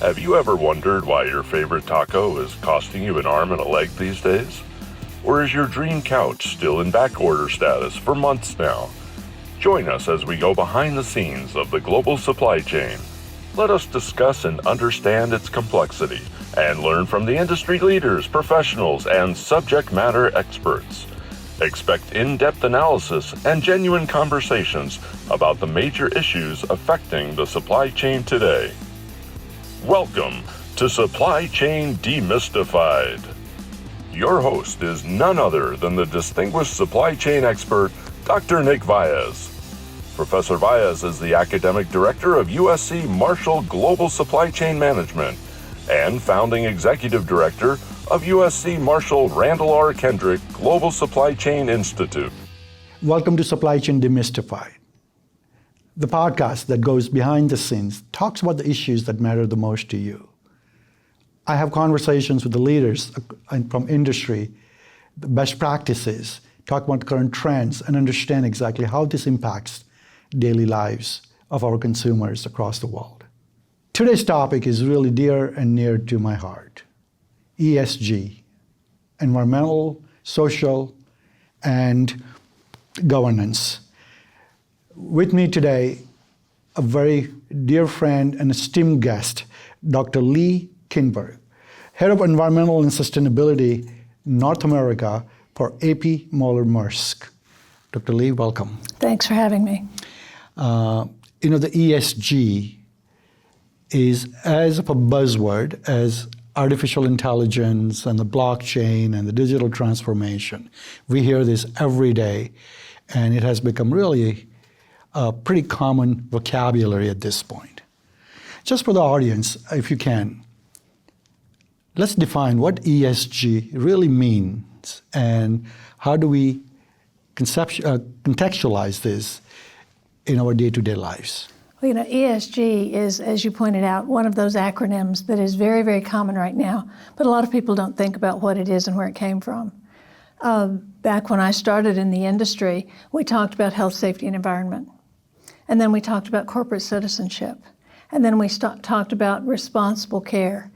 Have you ever wondered why your favorite taco is costing you an arm and a leg these days? Or is your dream couch still in backorder status for months now? Join us as we go behind the scenes of the global supply chain. Let us discuss and understand its complexity and learn from the industry leaders, professionals, and subject matter experts. Expect in-depth analysis and genuine conversations about the major issues affecting the supply chain today. Welcome to Supply Chain Demystified. Your host is none other than the distinguished supply chain expert, Dr. Nick Valles. Professor Valles is the Academic Director of USC Marshall Global Supply Chain Management and Founding Executive Director of USC Marshall Randall R. Kendrick Global Supply Chain Institute. Welcome to Supply Chain Demystified, the podcast that goes behind the scenes, talks about the issues that matter the most to you. I have conversations with the leaders from industry, the best practices, talk about current trends, and understand exactly how this impacts daily lives of our consumers across the world. Today's topic is really dear and near to my heart. ESG, environmental, social, and governance. With me today, a very dear friend and esteemed guest, Dr. Lee Kindberg, Head of Environmental and Sustainability North America for AP Moller Maersk. Dr. Lee, welcome. Thanks for having me. The ESG is as of a buzzword as artificial intelligence and the blockchain and the digital transformation. We hear this every day, and it has become really a pretty common vocabulary at this point. Just for the audience, if you can, let's define what ESG really means and how do we contextualize this in our day-to-day lives. Well, ESG is, as you pointed out, one of those acronyms that is very, very common right now, but a lot of people don't think about what it is and where it came from. Back when I started in the industry, we talked about health, safety, and environment. And then we talked about corporate citizenship. And then we talked about responsible care.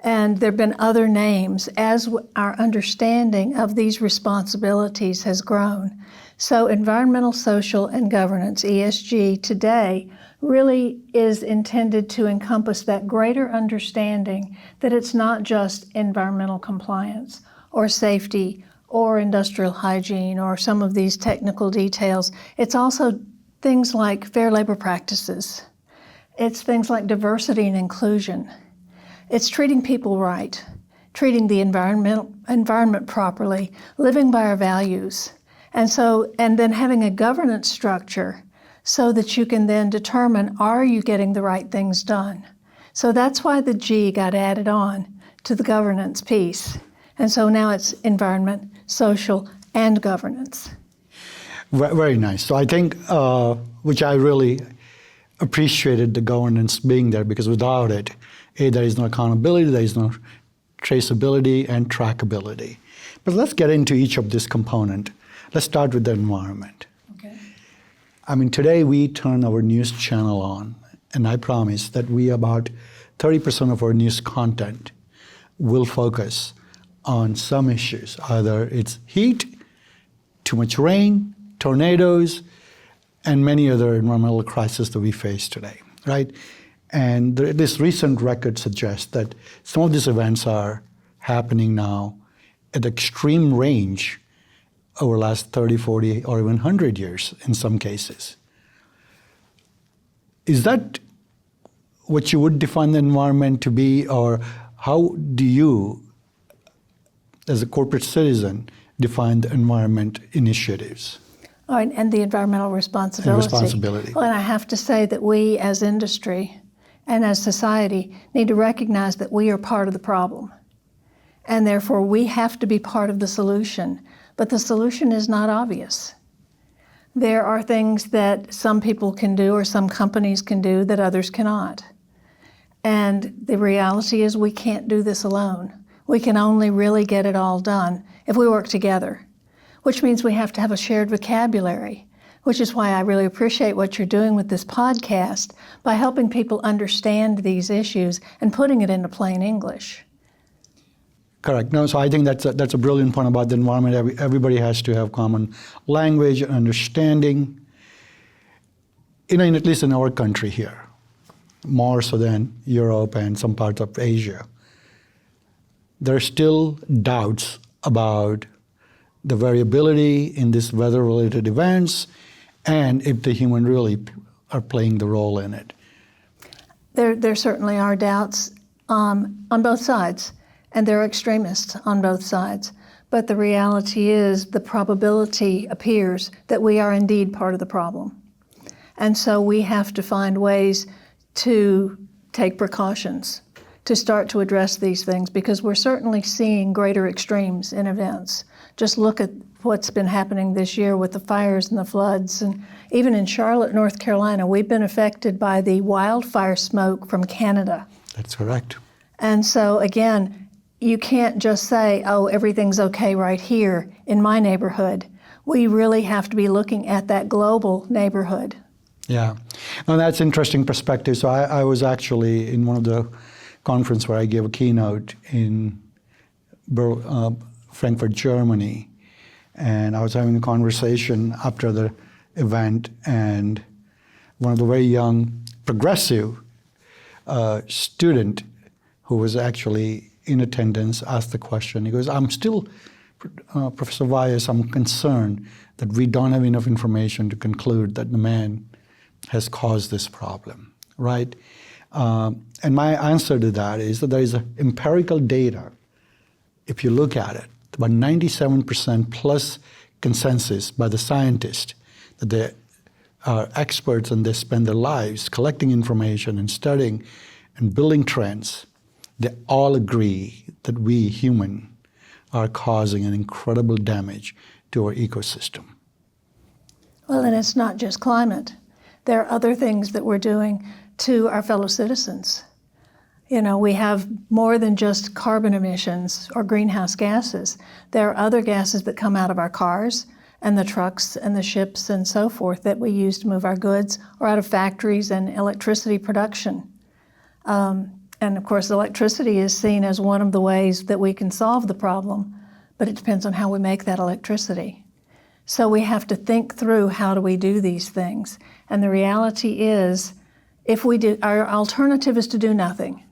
And there have been other names as our understanding of these responsibilities has grown. So environmental, social, and governance, ESG, today really is intended to encompass that greater understanding that it's not just environmental compliance or safety or industrial hygiene or some of these technical details. It's also things like fair labor practices. It's things like diversity and inclusion. It's treating people right, treating the environment properly, living by our values. And then having a governance structure so that you can then determine, are you getting the right things done? So that's why the G got added on to the governance piece. And so now it's environment, social, and governance. Very nice. So I think, which I really appreciated the governance being there, because without it, there is no accountability, there is no traceability and trackability. But let's get into each of this component. Let's start with the environment. Okay. Today we turn our news channel on, and I promise that about 30% of our news content will focus on some issues. Either it's heat, too much rain, tornadoes, and many other environmental crises that we face today, right? And this recent record suggests that some of these events are happening now at extreme range over the last 30, 40, or even 100 years in some cases. Is that what you would define the environment to be, or how do you, as a corporate citizen, define the environment initiatives? Oh, and the environmental responsibility. Well, and I have to say that we as industry and as society need to recognize that we are part of the problem. And therefore we have to be part of the solution. But the solution is not obvious. There are things that some people can do or some companies can do that others cannot. And the reality is we can't do this alone. We can only really get it all done if we work together, which means we have to have a shared vocabulary. which is why I really appreciate what you're doing with this podcast by helping people understand these issues and putting it into plain English. Correct. No, so I think that's a brilliant point about the environment. Everybody has to have common language and understanding. At least in our country here, more so than Europe and some parts of Asia, there are still doubts about the variability in these weather-related events and if the human really are playing the role in it. There certainly are doubts on both sides, and there are extremists on both sides. But the reality is the probability appears that we are indeed part of the problem. And so we have to find ways to take precautions to start to address these things, because we're certainly seeing greater extremes in events. Just look at what's been happening this year with the fires and the floods. And even in Charlotte, North Carolina, we've been affected by the wildfire smoke from Canada. That's correct. And so again, you can't just say, oh, everything's okay right here in my neighborhood. We really have to be looking at that global neighborhood. Yeah, and that's interesting perspective. So I was actually in one of the conference where I gave a keynote in Frankfurt, Germany, and I was having a conversation after the event, and one of the very young, progressive student who was actually in attendance asked the question. He goes, I'm still, Professor Vyas, I'm concerned that we don't have enough information to conclude that the man has caused this problem, right? And my answer to that is that there is empirical data. If you look at it, about 97% plus consensus by the scientists that they are experts and they spend their lives collecting information and studying and building trends. They all agree that we human are causing an incredible damage to our ecosystem. Well, and it's not just climate. There are other things that we're doing to our fellow citizens. We have more than just carbon emissions or greenhouse gases. There are other gases that come out of our cars and the trucks and the ships and so forth that we use to move our goods, or out of factories and electricity production. And of course, electricity is seen as one of the ways that we can solve the problem, but it depends on how we make that electricity. So we have to think through, how do we do these things? And the reality is, if we do, our alternative is to do nothing.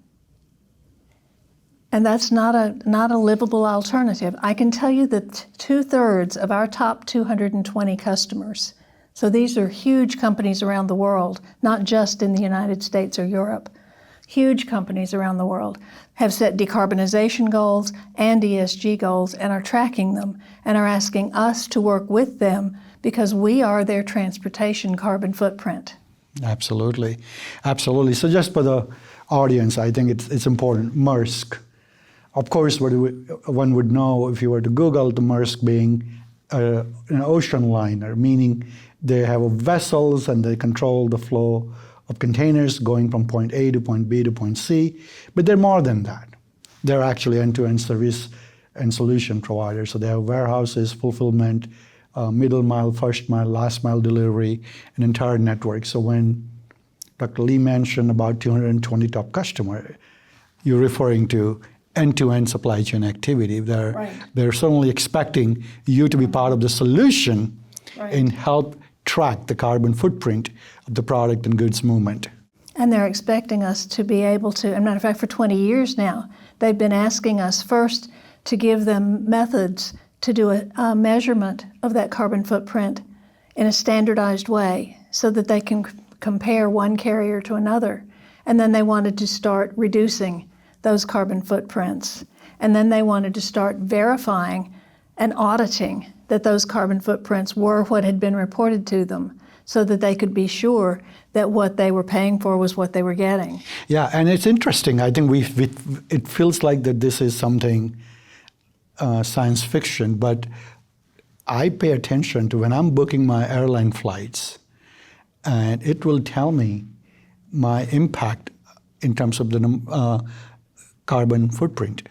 And that's not a livable alternative. I can tell you that 2/3 of our top 220 customers, so these are huge companies around the world, not just in the United States or Europe, huge companies around the world, have set decarbonization goals and ESG goals and are tracking them and are asking us to work with them because we are their transportation carbon footprint. Absolutely. Absolutely. So just for the audience, I think it's important. Maersk. Of course, one would know if you were to Google the Maersk being an ocean liner, meaning they have vessels and they control the flow of containers going from point A to point B to point C. But they're more than that. They're actually end-to-end service and solution providers. So they have warehouses, fulfillment, middle mile, first mile, last mile delivery, an entire network. So when Dr. Lee mentioned about 220 top customers, you're referring to end-to-end supply chain activity. They're certainly expecting you to be part of the solution and help track the carbon footprint of the product and goods movement. And they're expecting us to be able to, as a matter of fact, for 20 years now, they've been asking us first to give them methods to do a measurement of that carbon footprint in a standardized way so that they can compare one carrier to another. And then they wanted to start reducing those carbon footprints. And then they wanted to start verifying and auditing that those carbon footprints were what had been reported to them, so that they could be sure that what they were paying for was what they were getting. Yeah, and it's interesting. I think it feels like that this is something science fiction, but I pay attention to when I'm booking my airline flights, and it will tell me my impact in terms of the carbon footprint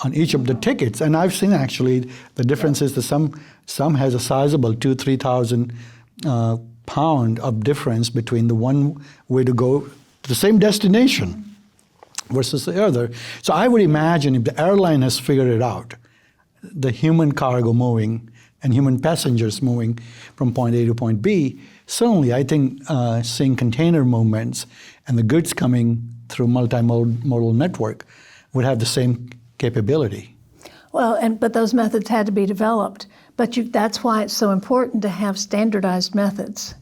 on each of the tickets. And I've seen actually the difference is that some has a sizable 2,000-3,000 pound of difference between the one way to go to the same destination versus the other. So I would imagine if the airline has figured it out, the human cargo moving and human passengers moving from point A to point B, certainly I think seeing container movements and the goods coming through multimodal network would have the same capability. Well, but those methods had to be developed. But that's why it's so important to have standardized methods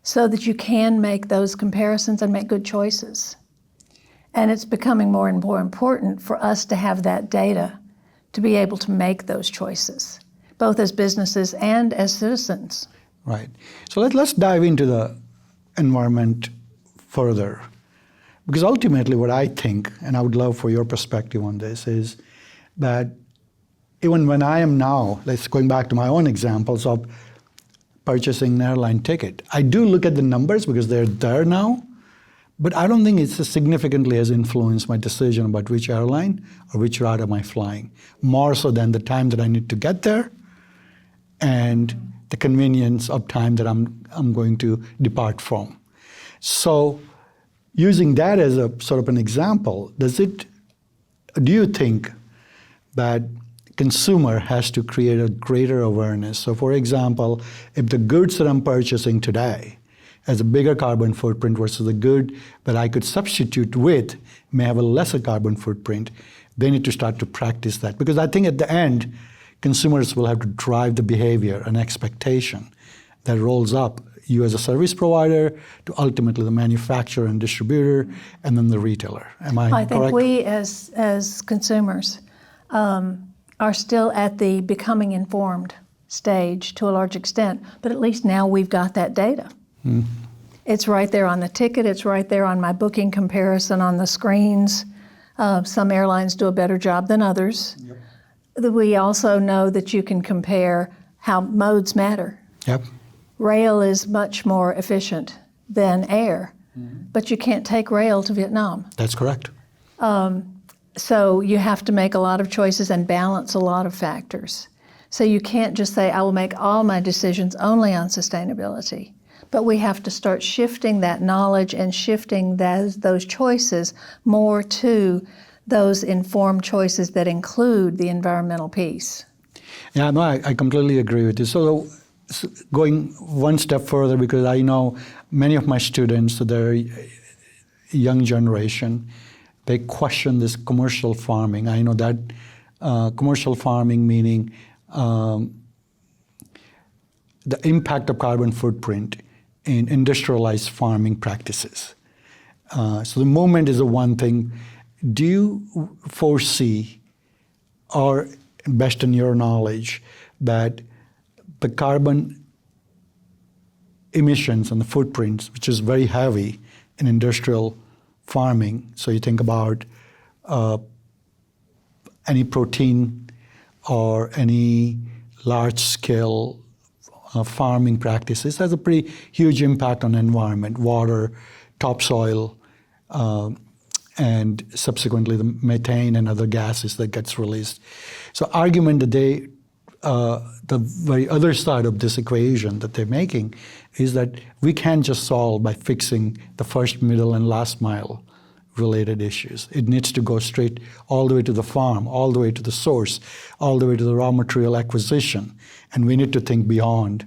so that you can make those comparisons and make good choices. And it's becoming more and more important for us to have that data to be able to make those choices, both as businesses and as citizens. Right. So let's dive into the environment further. Because ultimately what I think, and I would love for your perspective on this, is that even when I am now, going back to my own examples of purchasing an airline ticket, I do look at the numbers because they're there now, but I don't think it's significantly has influenced my decision about which airline or which route am I flying, more so than the time that I need to get there and the convenience of time that I'm going to depart from. So using that as a sort of an example, do you think that consumer has to create a greater awareness? So for example, if the goods that I'm purchasing today has a bigger carbon footprint versus the good that I could substitute with may have a lesser carbon footprint, they need to start to practice that. Because I think at the end, consumers will have to drive the behavior and expectation that rolls up you as a service provider to ultimately the manufacturer and distributor and then the retailer. Am I correct? I think we as consumers are still at the becoming informed stage to a large extent, but at least now we've got that data. It's right there on the ticket, it's right there on my booking comparison on the screens. Some airlines do a better job than others. Yep. We also know that you can compare how modes matter. Yep. Rail is much more efficient than air, but you can't take rail to Vietnam. That's correct. So you have to make a lot of choices and balance a lot of factors. So you can't just say, I will make all my decisions only on sustainability. But we have to start shifting that knowledge and shifting those choices more to those informed choices that include the environmental piece. Yeah, no, I completely agree with you. So going one step further, because I know many of my students, they're young generation, they question this commercial farming. I know that commercial farming meaning the impact of carbon footprint in industrialized farming practices. So the movement is the one thing. Do you foresee, or best in your knowledge, that the carbon emissions and the footprints, which is very heavy in industrial farming, so you think about any protein or any large-scale farming practices, has a pretty huge impact on the environment, water, topsoil, and subsequently the methane and other gases that gets released. So argument that the very other side of this equation that they're making is that we can't just solve by fixing the first, middle, and last mile related issues. It needs to go straight all the way to the farm, all the way to the source, all the way to the raw material acquisition. And we need to think beyond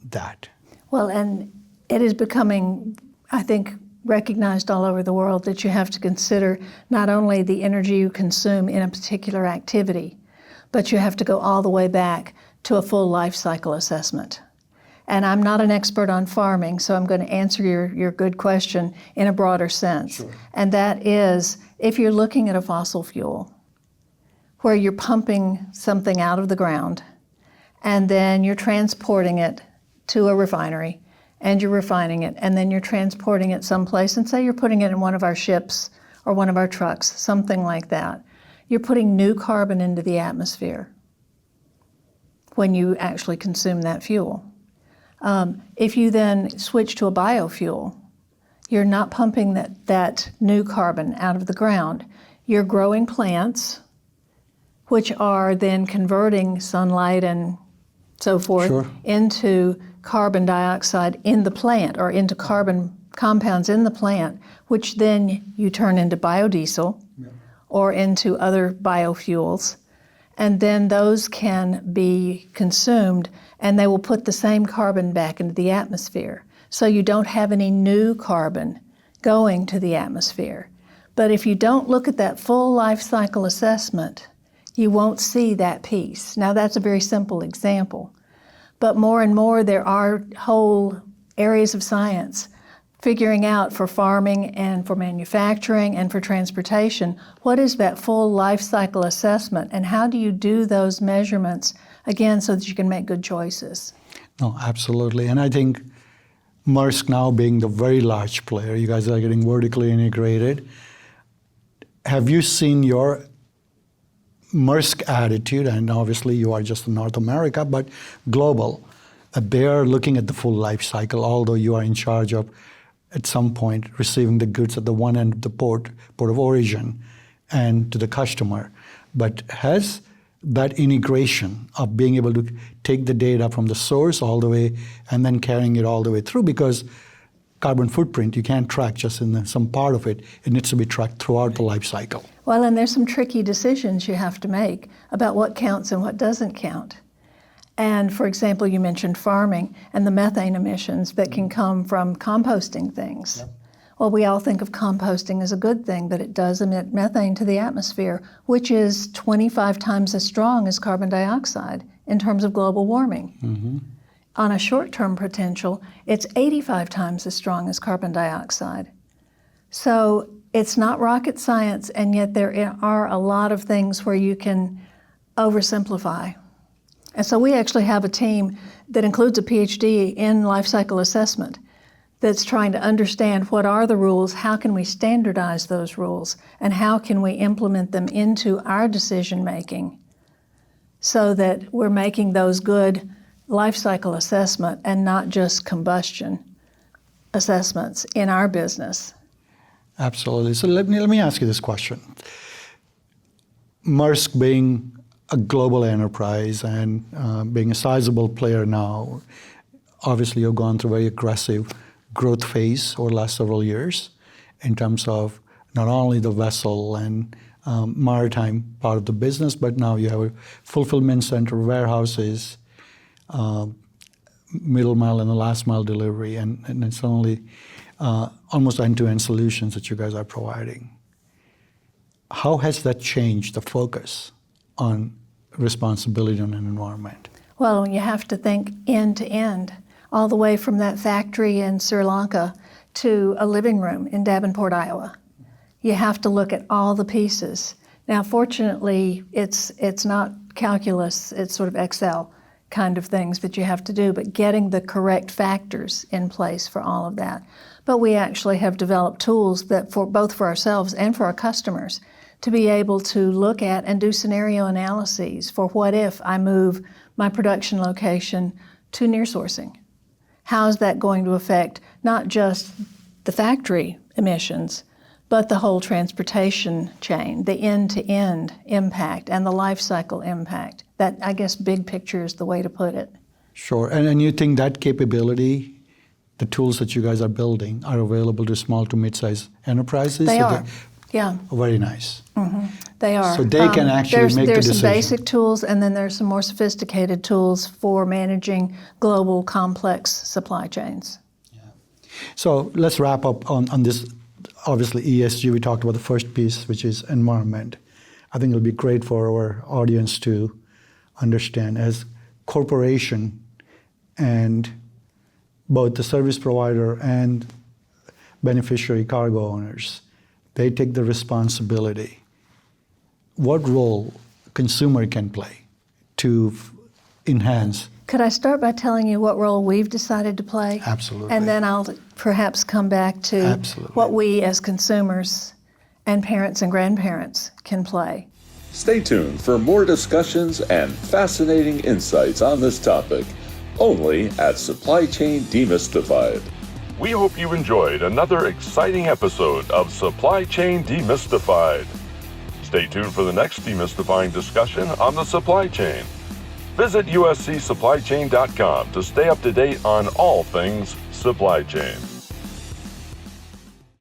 that. Well, and it is becoming, I think, recognized all over the world that you have to consider not only the energy you consume in a particular activity, but you have to go all the way back to a full life cycle assessment. And I'm not an expert on farming, so I'm going to answer your good question in a broader sense. Sure. And that is, if you're looking at a fossil fuel, where you're pumping something out of the ground, and then you're transporting it to a refinery, and you're refining it, and then you're transporting it someplace, and say you're putting it in one of our ships or one of our trucks, something like that. You're putting new carbon into the atmosphere when you actually consume that fuel. If you then switch to a biofuel, you're not pumping that new carbon out of the ground. You're growing plants, which are then converting sunlight and so forth into carbon dioxide in the plant or into carbon compounds in the plant, which then you turn into biodiesel or into other biofuels. And then those can be consumed and they will put the same carbon back into the atmosphere. So you don't have any new carbon going to the atmosphere. But if you don't look at that full life cycle assessment, you won't see that piece. Now that's a very simple example. But more and more there are whole areas of science figuring out for farming and for manufacturing and for transportation, what is that full life cycle assessment and how do you do those measurements, again, so that you can make good choices? No, absolutely. And I think Maersk now being the very large player, you guys are getting vertically integrated. Have you seen your Maersk attitude, and obviously you are just in North America, but global, that they are looking at the full life cycle, although you are in charge of, at some point, receiving the goods at the one end of the port of origin and to the customer. But has that integration of being able to take the data from the source all the way and then carrying it all the way through, because carbon footprint, you can't track just in some part of it. It needs to be tracked throughout the life cycle. Well, and there's some tricky decisions you have to make about what counts and what doesn't count. And for example, you mentioned farming and the methane emissions that can come from composting things. Yep. Well, we all think of composting as a good thing, but it does emit methane to the atmosphere, which is 25 times as strong as carbon dioxide in terms of global warming. Mm-hmm. On a short-term potential, it's 85 times as strong as carbon dioxide. So it's not rocket science, and yet there are a lot of things where you can oversimplify. And so we actually have a team that includes a PhD in life cycle assessment that's trying to understand what are the rules, how can we standardize those rules, and how can we implement them into our decision making so that we're making those good life cycle assessment and not just combustion assessments in our business. Absolutely. So let me ask you this question. Maersk being a global enterprise and being a sizable player now, obviously you've gone through a very aggressive growth phase over the last several years in terms of not only the vessel and maritime part of the business, but now you have a fulfillment center, warehouses, middle mile and the last mile delivery, and then suddenly almost end-to-end solutions that you guys are providing. How has that changed the focus on responsibility on an environment? Well, you have to think end to end, all the way from that factory in Sri Lanka to a living room in Davenport, Iowa. You have to look at all the pieces. Now, fortunately, it's not calculus, it's sort of Excel kind of things that you have to do, but getting the correct factors in place for all of that. But we actually have developed tools that for both for ourselves and for our customers to be able to look at and do scenario analyses for what if I move my production location to near sourcing. How is that going to affect not just the factory emissions, but the whole transportation chain, the end-to-end impact and the life cycle impact. That, I guess, big picture is the way to put it. Sure, and you think that capability, the tools that you guys are building, are available to small to mid-sized enterprises? They are, yeah. Very nice. Mm-hmm. They are. So they can actually make the decision. There's some basic tools, and then there's some more sophisticated tools for managing global complex supply chains. Yeah. So let's wrap up on this. Obviously, ESG, we talked about the first piece, which is environment. I think it'll be great for our audience to understand as corporation and both the service provider and beneficiary cargo owners, they take the responsibility. What role consumer can play to enhance? Could I start by telling you what role we've decided to play? Absolutely. And then I'll perhaps come back to what we as consumers and parents and grandparents can play. Stay tuned for more discussions and fascinating insights on this topic, only at Supply Chain Demystified. We hope you enjoyed another exciting episode of Supply Chain Demystified. Stay tuned for the next demystifying discussion on the supply chain. Visit uscsupplychain.com to stay up to date on all things supply chain.